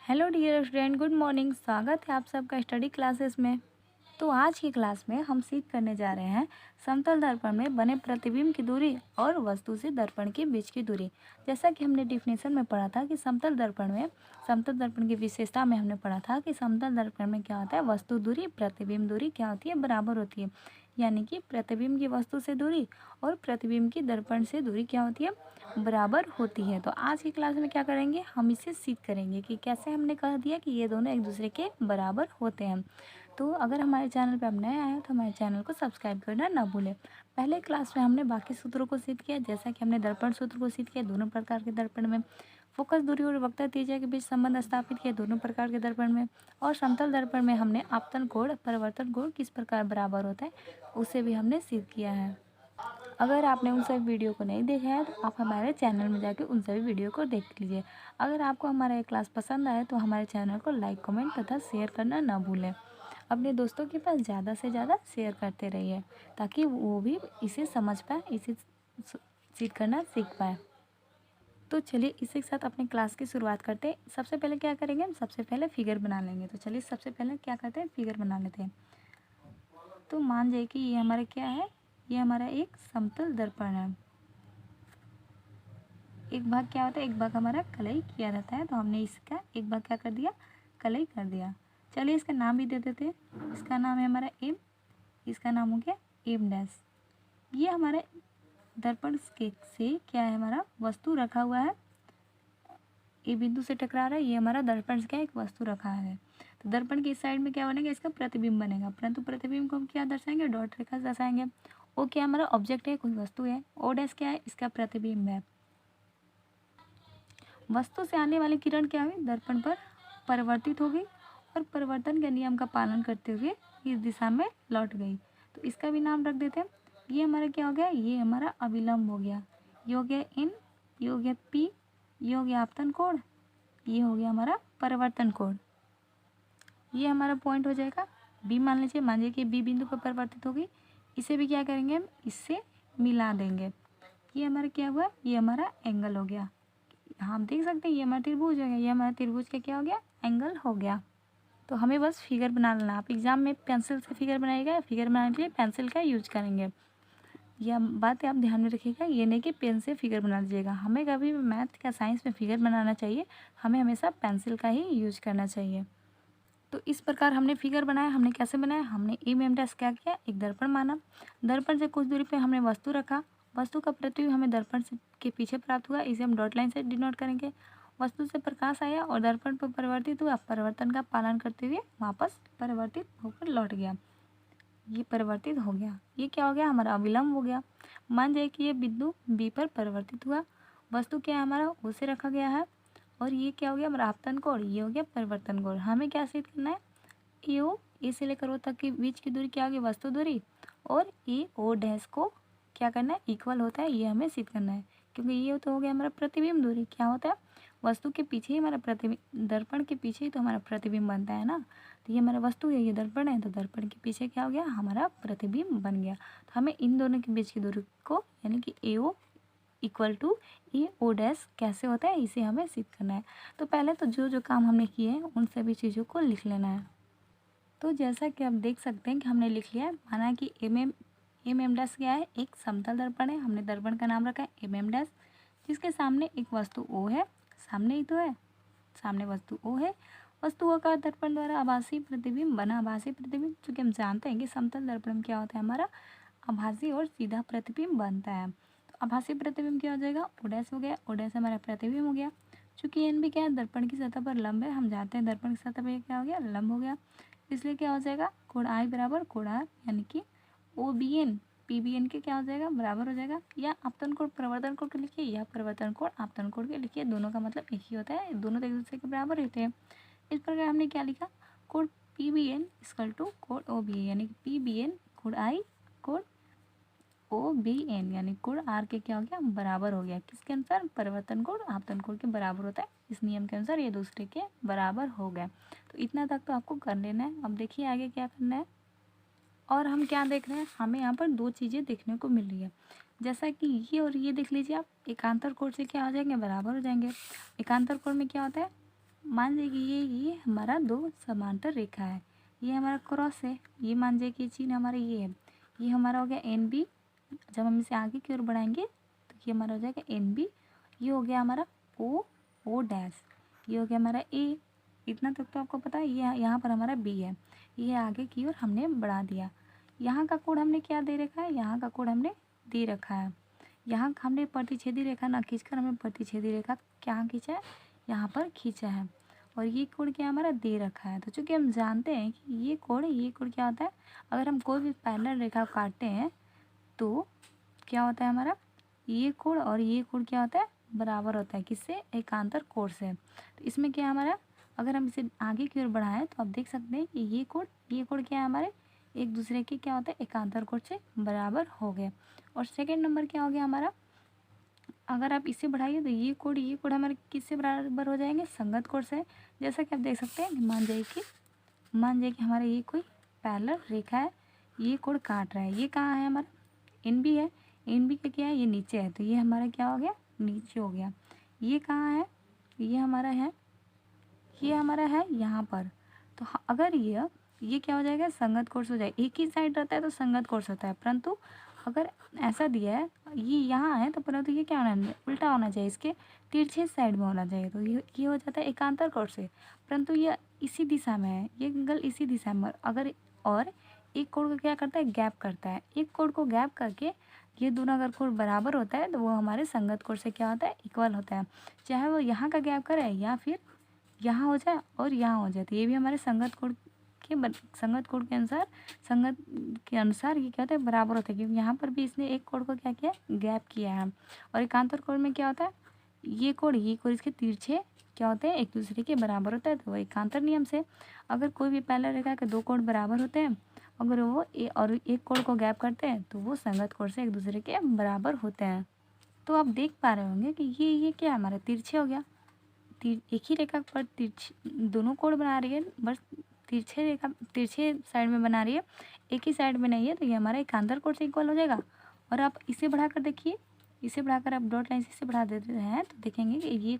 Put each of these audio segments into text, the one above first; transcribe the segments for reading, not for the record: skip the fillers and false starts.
Hello dear student, good morning. स्वागत है आप सबका स्टडी क्लासेस में। तो आज की क्लास में हम सीख करने जा रहे हैं समतल दर्पण में बने प्रतिबिंब की दूरी और वस्तु से दर्पण के बीच की दूरी। जैसा कि हमने डिफिनेशन में पढ़ा था कि समतल दर्पण की विशेषता में हमने पढ़ा था कि समतल दर्पण में क्या होता है, वस्तु दूरी प्रतिबिंब दूरी क्या होती है, बराबर होती है। यानी कि प्रतिबिंब की वस्तु से दूरी और प्रतिबिंब की दर्पण से दूरी क्या होती है, बराबर होती है। तो आज की क्लास में क्या करेंगे, हम इसे सीख करेंगे कि कैसे हमने कह दिया कि ये दोनों एक दूसरे के बराबर होते हैं। तो अगर हमारे चैनल पे आप नए आए हैं तो हमारे चैनल को सब्सक्राइब करना ना भूलें। पहले क्लास में हमने बाकी सूत्रों को सीख किया, जैसा कि हमने दर्पण सूत्र को सीख किया दोनों प्रकार के दर्पण में, फोकस दूरी और वक्रता त्रिज्या के बीच संबंध स्थापित किया दोनों प्रकार के दर्पण में, और समतल दर्पण में हमने आपतन कोण परिवर्तन कोण किस प्रकार बराबर होता है उसे भी हमने सीख किया है। अगर आपने उन सभी वीडियो को नहीं देखा है तो आप हमारे चैनल में जाके उन सभी वीडियो को देख लीजिए। अगर आपको हमारा ये क्लास पसंद आए तो हमारे चैनल को लाइक कमेंट तथा शेयर करना ना भूलें। अपने दोस्तों के पास ज़्यादा से ज़्यादा शेयर करते रहिए ताकि वो भी इसे समझ पाए, इसे सीख करना सीख पाए। तो चलिए इसी के साथ अपने क्लास की शुरुआत करते हैं। सबसे पहले क्या करेंगे, हम सबसे पहले फिगर बना लेंगे। तो चलिए सबसे पहले क्या करते हैं, फिगर बना लेते हैं। तो मान जाइए कि ये हमारा क्या है, ये हमारा एक समतल दर्पण है। एक भाग क्या होता है, एक भाग हमारा कलई किया रहता है, तो हमने इसका एक भाग क्या कर दिया, कलई कर दिया। चलिए इसका नाम भी दे देते हैं। इसका नाम है हमारा एम, इसका नाम हो गया एम डैश। ये हमारे दर्पण के से क्या है, हमारा वस्तु रखा हुआ है, ए बिंदु से टकरा रहा है, ये हमारा दर्पण से क्या एक वस्तु रखा है। तो दर्पण की इस साइड में क्या बनेगा, इसका प्रतिबिंब बनेगा, परंतु प्रतिबिंब को हम क्या दर्शाएंगे, डॉट रेखा से दर्शाएंगे। वो क्या हमारा ऑब्जेक्ट है, कोई वस्तु है। ओ डैश क्या है, इसका प्रतिबिंब है। वस्तु से आने वाली किरण क्या हुई, दर्पण पर परिवर्तित हो गई और परिवर्तन के नियम का पालन करते हुए इस दिशा में लौट गई। तो इसका भी नाम रख देते हैं। ये हमारा क्या हो गया, ये हमारा अविलंब हो गया। ये हो गया इन, ये हो गया पी, ये हो गया आपतन कोण, ये हो गया हमारा परिवर्तन कोण। ये हमारा पॉइंट हो जाएगा बी। मान लीजिए, मान लीजिए कि बी बिंदु पर परिवर्तित हो गई। इसे भी क्या करेंगे, हम इससे मिला देंगे। ये हमारा क्या हुआ, ये हमारा एंगल हो गया। हम देख सकते हैं ये हमारा त्रिभुज हो गया, ये हमारा त्रिभुज का क्या हो गया, एंगल हो गया। तो हमें बस फिगर बना लेना। आप एग्जाम में पेंसिल से फिगर बनाइएगा, फिगर बनाने के लिए पेंसिल का यूज करेंगे। यह बात आप ध्यान में रखिएगा, ये नहीं कि पेन से फिगर बना दीजिएगा। हमें कभी भी मैथ या साइंस में फिगर बनाना चाहिए, हमें हमेशा पेंसिल का ही यूज करना चाहिए। तो इस प्रकार हमने फिगर बनाया। हमने कैसे बनाया, हमने एम एम डैश क्या किया, एक दर्पण माना। दर्पण से कुछ दूरी पे हमने वस्तु रखा। वस्तु का प्रतिबिंब हमें दर्पण से के पीछे प्राप्त हुआ, इसे हम डॉट लाइन से डिनोट करेंगे। वस्तु से प्रकाश आया और दर्पण पर परिवर्तित हुआ, परिवर्तन का पालन करते हुए वापस परिवर्तित होकर लौट गया। ये परिवर्तित हो गया, ये क्या हो गया, हमारा अविलंब हो गया। मान जाए कि ये बिंदु बी पर परिवर्तित हुआ। वस्तु क्या है, हमारा ओ से रखा गया है, और ये क्या हो गया, हमारा आपतन कोण, ये हो गया परिवर्तन कोण। हमें क्या सिद्ध करना है, ए से लेकर ओ तक के बीच की दूरी क्या होगी, वस्तु दूरी, और ए ओ डैश को क्या करना है, इक्वल होता है, ये हमें सिद्ध करना है। क्योंकि ये तो हो गया हमारा प्रतिबिंब दूरी, क्या होता है, वस्तु के पीछे ही हमारा प्रतिबिंब, दर्पण के पीछे ही तो हमारा प्रतिबिंब बनता है ना। तो ये हमारा वस्तु है, ये दर्पण है, तो दर्पण के पीछे क्या हो गया, हमारा प्रतिबिंब बन गया। तो हमें इन दोनों के बीच की दूरी को, यानी कि A O equal to A O dash कैसे होता है, इसे हमें सिद्ध करना है। तो पहले तो जो जो काम हमने किए हैं उन सभी चीज़ों को लिख लेना है। तो जैसा कि आप देख सकते हैं कि हमने लिख लिया है। माना कि एम एम डैश क्या है, एक समतल दर्पण है। हमने दर्पण का नाम रखा है एम एम डैश, जिसके सामने एक वस्तु ओ है, सामने ही तो है, सामने वस्तु ओ है। वस्तु ओ का दर्पण द्वारा आभासी प्रतिबिंब बना। आभासी प्रतिबिंब, चूँकि हम जानते हैं कि समतल दर्पण में क्या होता है, हमारा आभासी और सीधा प्रतिबिंब बनता है। तो आभासी प्रतिबिंब क्या हो जाएगा, ओ डैश हो गया, ओ डैश हमारा प्रतिबिंब हो गया। चूँकि एन भी क्या है, दर्पण की सतह पर लंब है, हम जानते हैं दर्पण की सतह पर क्या हो गया, लंब हो गया। इसलिए क्या हो जाएगा, कोण आई बराबर कोण आर, यानी कि O B N P B N के क्या हो जाएगा, बराबर हो जाएगा। या आपतन कोण परिवर्तन कोण के लिखिए, या परिवर्तन कोण आपतन कोण के लिखिए, दोनों का मतलब एक ही होता है, दोनों तो एक दूसरे के बराबर होते हैं। इस प्रकार हमने क्या लिखा, कोण P B N equal to कोण ओ बी, यानी कि पी बी एन कोण आई कोण ओ बी एन, यानी कोण आर के क्या हो गया, बराबर हो गया। किसके अनुसार, परिवर्तन कोण आपतन कोण के बराबर होता है, इस नियम के अनुसार ये दूसरे के बराबर हो गया। तो इतना तक तो आपको कर लेना है। अब देखिए आगे क्या करना है। और हम क्या देख रहे हैं, हमें यहाँ पर दो चीज़ें देखने को मिल रही है। जैसा कि ये और ये देख लीजिए आप, एकांतर कोण से क्या हो जाएंगे, बराबर हो जाएंगे। एकांतर कोण में क्या होता है, मान जाइए कि ये हमारा दो समांतर रेखा है, ये हमारा क्रॉस है, ये मान जाइए कि चिन्ह हमारा ये है, ये हमारा हो गया एन बी। जब हम इसे आगे की ओर बढ़ाएंगे तो ये हमारा हो जाएगा एन बी। ये हो गया हमारा ओ डैश, ये हो गया हमारा ए। इतना तक तो आपको पता है। ये यहाँ पर हमारा बी है, ये आगे की ओर हमने बढ़ा दिया। यहाँ का कोण हमने क्या दे रखा है, यहाँ का कोण हमने दे रखा है। यहाँ हमने प्रतिच्छेदी रेखा ना खींचकर हमने प्रतिच्छेदी रेखा क्या खींचा है, यहाँ पर खींचा है। और ये कोण क्या हमारा दे रखा है। तो चूँकि हम जानते हैं कि ये कोण क्या होता है, अगर हम कोई भी पैरेलल रेखा काटते हैं तो क्या होता है हमारा, ये कोण और ये कोण क्या होता है, बराबर होता है। किससे, एकांतर कोण से। तो इसमें क्या है हमारा, अगर हम इसे आगे की ओर बढ़ाएं तो आप देख सकते हैं कि ये कोण क्या है हमारे, एक दूसरे के क्या होता है, एकांतर कोण से बराबर हो गए। और सेकेंड नंबर क्या हो गया हमारा, अगर आप इसे बढ़ाइए तो ये कोण हमारे किससे बराबर हो जाएंगे, संगत कोण से। जैसा कि आप देख सकते हैं, मान जाइए कि हमारा ये कोई पैरेलल रेखा है, ये कोण काट रहा है। ये कहाँ है हमारा, एन बी है। एन बी का क्या है, ये नीचे है, तो ये हमारा क्या हो गया, नीचे हो गया। ये कहाँ है, ये हमारा है यहाँ पर। तो अगर ये क्या हो जाएगा, संगत कोण हो जाएगा। एक ही साइड रहता है तो संगत कोण होता है, परंतु अगर ऐसा दिया है ये यहाँ है तो परंतु ये क्या होना, उल्टा होना चाहिए, इसके तिरछे साइड में होना चाहिए। तो ये हो जाता है एकांतर कोण से, परंतु ये इसी दिशा में है, ये एंगल इसी दिशा में। अगर और एक कोण को क्या करता है, गैप करता है। एक कोण को गैप करके ये दोनों अगर कोण बराबर होता है तो वो हमारे संगत कोण से क्या होता है, इक्वल होता है। चाहे वो यहाँ का गैप करे या फिर यहाँ हो जाए और यहाँ हो जाए, तो ये भी हमारे संगत कोण के अनुसार ये क्या होता है, बराबर होता है। क्योंकि यहाँ पर भी इसने एक कोण को क्या किया, गैप किया है। और एकांतर कोण में क्या होता है, ये कोण इसके तिरछे क्या होते हैं, एक दूसरे के बराबर होता है। तो वो एकांतर नियम से अगर कोई भी पैरेलल रेखा के दो कोण बराबर होते हैं, अगर वो और एक कोण को गैप करते हैं तो वो संगत कोण से एक दूसरे के बराबर होते हैं। तो आप देख पा रहे होंगे कि ये क्या है, हमारा तिरछे हो गया। एक ही रेखा पर तिरछे दोनों कोण बना रही है, बस तिरछे साइड में बना रही है, एक ही साइड में नहीं है। तो ये हमारा एकांतर कोण से इक्वल हो जाएगा। और आप इसे बढ़ाकर देखिए, इसे बढ़ाकर आप डॉट लाइन से बढ़ा देते हैं तो देखेंगे कि ये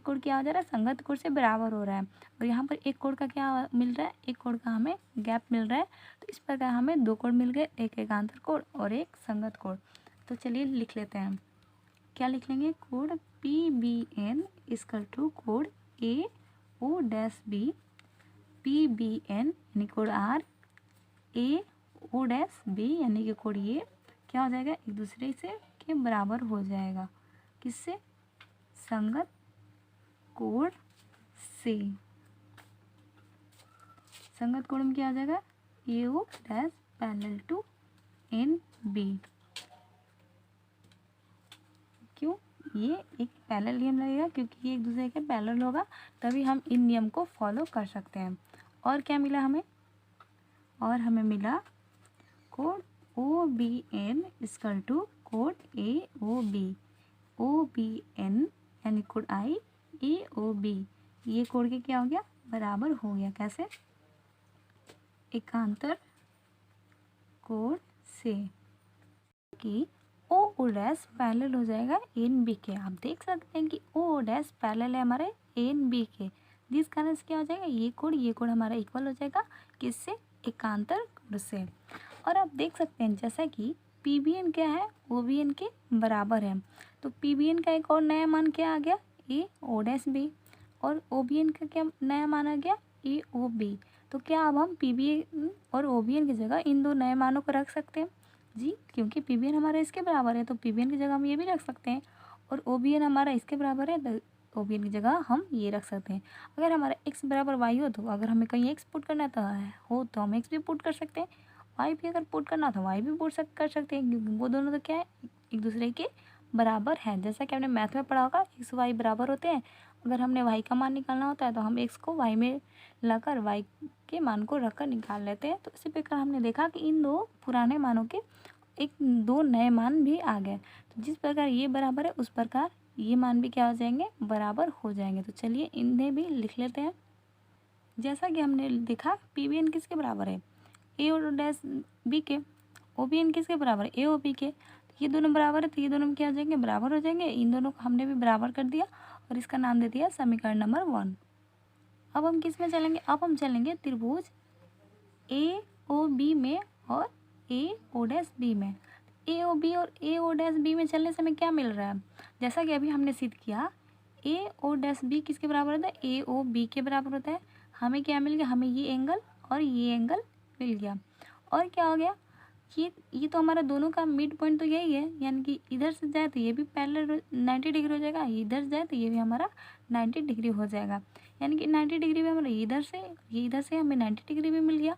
कोण क्या हो जा रहा है, संगत कोण से बराबर हो रहा है। और यहाँ पर एक कोण का क्या मिल रहा है, एक कोण का हमें गैप मिल रहा है। तो इस प्रकार हमें दो कोण मिल गए, एक एकांतर कोण और एक संगत कोण। तो चलिए लिख लेते हैं, क्या लिख लेंगे, कोण P B N equal to कोण A O dash B, P B N यानी कोण R, A O dash B यानी कि कोण ये क्या हो जाएगा, एक दूसरे से के बराबर हो जाएगा। किससे, संगत कोण से। संगत कोण में क्या हो जाएगा, A O dash parallel to N B. क्यों, ये एक पैरेलल नियम लगेगा, क्योंकि ये एक दूसरे के पैरेलल होगा, तभी हम इन नियम को फॉलो कर सकते हैं। और क्या मिला हमें, और हमें मिला कोण O B N equal to कोण ए ओ बी एन यानी कोण आई ए ओ बी, ये कोण के क्या हो गया, बराबर हो गया। कैसे, एकांतर कोण से। कि ओ डैश पैरेलल हो जाएगा एन बी के। आप देख सकते हैं कि ओ डैश पैरेलल है हमारे एन बी के, जिस कारण से क्या हो जाएगा, ये कोण हमारा इक्वल हो जाएगा किससे, एकांतर कोण से। और आप देख सकते हैं जैसा कि पी बी एन क्या है, ओ बी एन के बराबर है। तो पी बी एन का एक और नया मान क्या आ गया, ए ओ डैश बी। और ओ बी एन का क्या नया मान आ गया, ए ओ बी। तो क्या अब हम पी बी एन और ओ बी एन की जगह इन दो नए मानों को रख सकते हैं जी, क्योंकि पी बी एन हमारा इसके बराबर है तो पी बी एन की जगह हम ये भी रख सकते हैं। और ओ बी एन हमारा इसके बराबर है तो ओ बी एन की जगह हम ये रख सकते हैं। अगर हमारा एक्स बराबर वाई हो तो अगर हमें कहीं एक्स पुट करना तो हम एक्स भी पुट कर सकते हैं, वाई भी अगर पुट करना तो वाई भी पुट कर सकते हैं, क्योंकि वो दोनों तो क्या है, एक दूसरे के बराबर है। जैसा कि आपने मैथ में पढ़ा होगा, एक्स वाई बराबर होते हैं। अगर हमने वाई का मान निकालना होता है तो हम एक्स को वाई में लाकर वाई के मान को रखकर निकाल लेते हैं। तो इसी प्रकार हमने देखा कि इन दो पुराने मानों के दो नए मान भी आ गए। तो जिस प्रकार ये बराबर है उस प्रकार ये मान भी क्या हो जाएंगे, बराबर हो जाएंगे। तो चलिए इन्हें भी लिख लेते हैं। जैसा कि हमने देखा पी बी एन किसके बराबर है, ए और डैश बी के। ओ बी एन किसके बराबर है, ए ओ बी के। तो ये दोनों बराबर है तो ये दोनों में क्या हो जाएंगे, बराबर हो जाएंगे। इन दोनों को हमने भी बराबर कर दिया और इसका नाम दे दिया समीकरण नंबर 1। अब हम किस में चलेंगे, अब हम चलेंगे त्रिभुज ए ओ बी में और ए ओ डैश बी में। ए ओ बी और ए ओ डैश बी में चलने से हमें क्या मिल रहा है, जैसा कि अभी हमने सिद्ध किया ए ओ डैश बी किसके बराबर होता है, ए ओ बी के बराबर होता है। हमें क्या मिल गया, हमें ये एंगल और ये एंगल मिल गया। और क्या हो गया, ये तो हमारा दोनों का मिड पॉइंट तो यही है, यानी कि इधर से जाए तो ये भी पैरेलल 90 डिग्री हो जाएगा, इधर से जाए तो ये भी हमारा 90 डिग्री हो जाएगा। यानी कि 90 डिग्री में हमारा इधर से हमें 90 डिग्री भी मिल गया।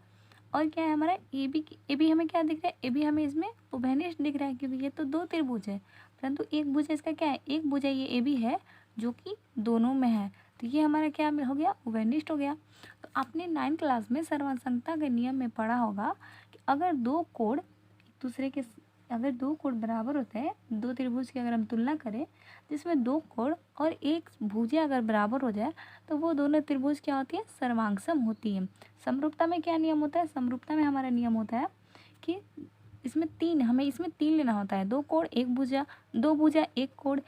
और क्या है हमारा ए बी हमें क्या दिख रहा है, ए बी हमें इसमें उभयनिष्ठ दिख रहा है, क्योंकि ये तो दो त्रिभुज है, परंतु एक भुजा इसका क्या है, एक भुजा ये ए बी है जो कि दोनों में है, तो ये हमारा क्या हो गया, उभयनिष्ठ हो गया। तो आपने 9th क्लास में सर्वसंगता के नियम में पढ़ा होगा कि अगर दो कोण बराबर होते हैं, दो त्रिभुज की अगर हम तुलना करें जिसमें दो कोण और एक भुजा अगर बराबर हो जाए तो वो दोनों त्रिभुज क्या होती है, सर्वांगसम होती है। समरूपता में क्या नियम होता है, समरूपता में हमारा नियम होता है कि हमें इसमें तीन लेना होता है, दो कोण एक भुजा, दो भुजा एक कोण,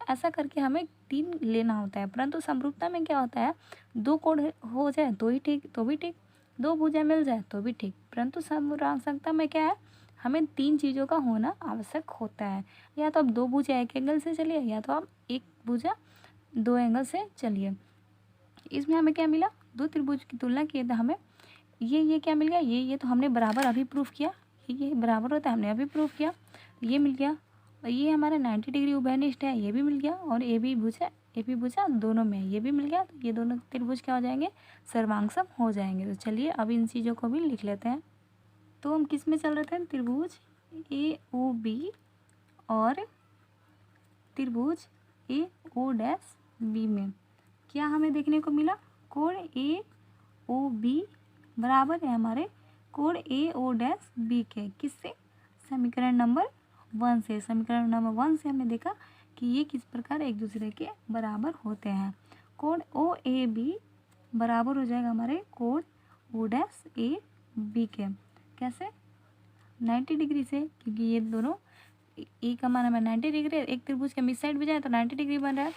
ऐसा करके हमें 3 लेना होता है। परंतु समरूपता में क्या होता है, दो कोण हो जाए तो ही ठीक, तो भी ठीक, दो भुजा मिल जाए तो भी ठीक, परंतु समरूपता में क्या है, हमें 3 चीज़ों का होना आवश्यक होता है। या तो आप दो भुजा एक एंगल से चलिए, या तो आप एक भुजा दो एंगल से चलिए। इसमें हमें क्या मिला, दो त्रिभुज की तुलना किए तो हमें ये क्या मिल गया, ये तो हमने बराबर अभी प्रूफ किया, ये बराबर होता है, हमने अभी प्रूफ किया, ये मिल गया। और ये हमारा 90 डिग्री उभयनिष्ठ है, ये भी मिल गया। और ए बी भुजा दोनों में ये भी मिल गया, तो ये दोनों त्रिभुज क्या हो जाएंगे, सर्वांगसम हो जाएंगे। तो चलिए अब इन चीज़ों को भी लिख लेते हैं। तो हम किस में चल रहे थे, त्रिभुज ए ओ बी और त्रिभुज ए ओ डैश बी में क्या हमें देखने को मिला, कोण ए ओ बी बराबर है हमारे कोण ए ओ डैश बी के, किससे, समीकरण नंबर 1 से। समीकरण नंबर 1 से हमने देखा कि ये किस प्रकार एक दूसरे के बराबर होते हैं। कोण ओ ए बी बराबर हो जाएगा हमारे कोण ओ डैश ए बी के, कैसे, 90 डिग्री से, क्योंकि ये दोनों ए का मान हमें 90 डिग्री, एक त्रिभुज के इस साइड भी जाए तो 90 डिग्री बन रहा है,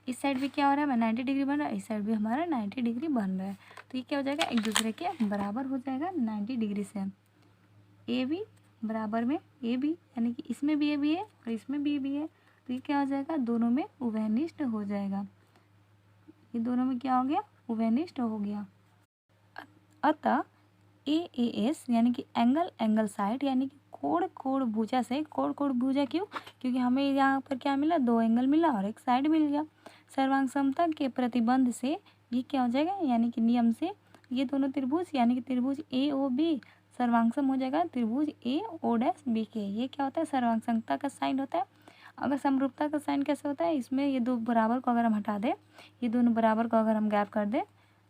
इस साइड भी क्या हो रहा है, हमें 90 डिग्री बन रहा है, इस साइड भी हमारा 90 डिग्री बन रहा है। तो ये क्या हो जाएगा, एक दूसरे के बराबर हो जाएगा 90 डिग्री से। ए बी बराबर में ए बी, यानी कि इसमें भी ए बी है और इसमें भी ए बी है, तो ये क्या हो जाएगा, दोनों में उभयनिष्ठ हो जाएगा, ये दोनों में क्या हो गया, उभयनिष्ठ हो गया। अतः ए एस यानी कि एंगल साइड, यानी कि कोण भुजा से, कोण भुजा क्यों, क्योंकि हमें यहाँ पर क्या मिला, दो एंगल मिला और एक साइड मिल गया। सर्वांग समता के प्रतिबंध से ये क्या हो जाएगा, यानी कि नियम से ये दोनों त्रिभुज, यानी कि त्रिभुज ए ओ बी सर्वांगसम हो जाएगा त्रिभुज ए ओ डैश बी के। ये क्या होता है, सर्वांग समता का साइन होता है। अगर समरूपता का साइन कैसे होता है, इसमें ये दो बराबर को अगर हम हटा दें, ये दोनों बराबर को अगर हम गैप कर दें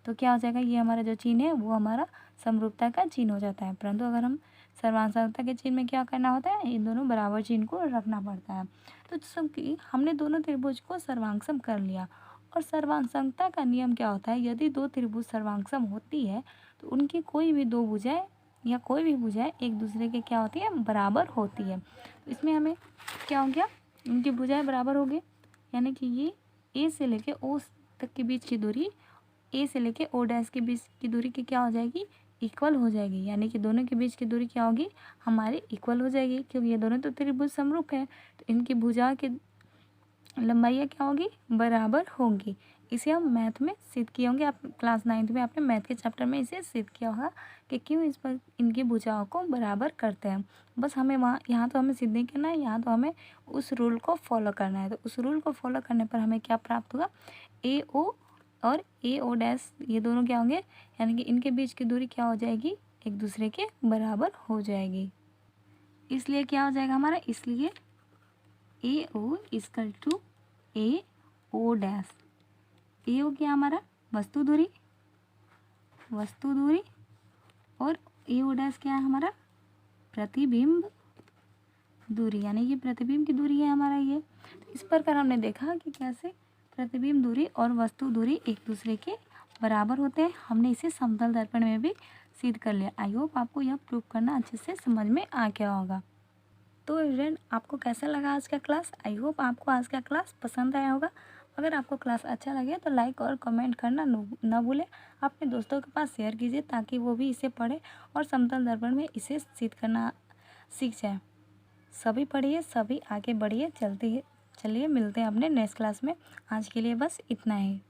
तो क्या हो जाएगा, ये हमारा जो चिन्ह है वो हमारा समरूपता का चिन्ह हो जाता है। परंतु अगर हम सर्वांगसमता के चिन्ह में क्या करना होता है, इन दोनों बराबर चिन्ह को रखना पड़ता है। तो सबकी हमने दोनों त्रिभुज को सर्वांगसम कर लिया। और सर्वांगसमता का नियम क्या होता है, यदि दो त्रिभुज सर्वांगसम होती है तो उनकी कोई भी दो भुजाएं या कोई भी भुजाएं एक दूसरे के क्या होती है, बराबर होती है। तो इसमें हमें क्या हो गया, उनकी भुजाएं बराबर हो गई, यानी कि ये ए से लेके ओ तक के बीच की दूरी, ए से लेके ओ डैश के बीच की दूरी की क्या हो जाएगी, इक्वल हो जाएगी। यानी कि दोनों के बीच की दूरी क्या होगी, हमारी इक्वल हो जाएगी, क्योंकि ये दोनों तो त्रिभुज समरूप हैं, तो इनकी भुजा की लंबाइयाँ क्या होगी, बराबर होंगी। इसे हम मैथ में सिद्ध किए होंगे, आप क्लास 9th में आपने मैथ के चैप्टर में इसे सिद्ध किया होगा कि क्यों इस पर इनकी भुजाओं को बराबर करते हैं। बस हमें यहाँ तो हमें सिद्ध नहीं करना है, यहाँ तो हमें उस रूल को फॉलो करना है। तो उस रूल को फॉलो करने पर हमें क्या प्राप्त होगा, ए ओ और ए ओ डैश ये दोनों क्या होंगे, यानी कि इनके बीच की दूरी क्या हो जाएगी, एक दूसरे के बराबर हो जाएगी। इसलिए क्या हो जाएगा हमारा, इसलिए A O equal to A O dash. A O क्या हमारा वस्तु दूरी और ए ओ डैश क्या है हमारा प्रतिबिंब दूरी, यानी कि प्रतिबिंब की दूरी है हमारा ये। इस प्रकार हमने देखा कि कैसे प्रतिबिंब दूरी और वस्तु दूरी एक दूसरे के बराबर होते हैं। हमने इसे समतल दर्पण में भी सिद्ध कर लिया। आई होप आपको यह प्रूव करना अच्छे से समझ में आ गया होगा। तो स्टूडेंट आपको कैसा लगा आज का क्लास, आई होप आपको आज का क्लास पसंद आया होगा। अगर आपको क्लास अच्छा लगे तो लाइक और कमेंट करना ना भूलें। अपने दोस्तों के पास शेयर कीजिए ताकि वो भी इसे पढ़े और समतल दर्पण में इसे सिद्ध करना सीख जाए। सभी पढ़िए, सभी आगे बढ़िए। चलिए मिलते हैं अपने नेक्स्ट क्लास में। आज के लिए बस इतना ही।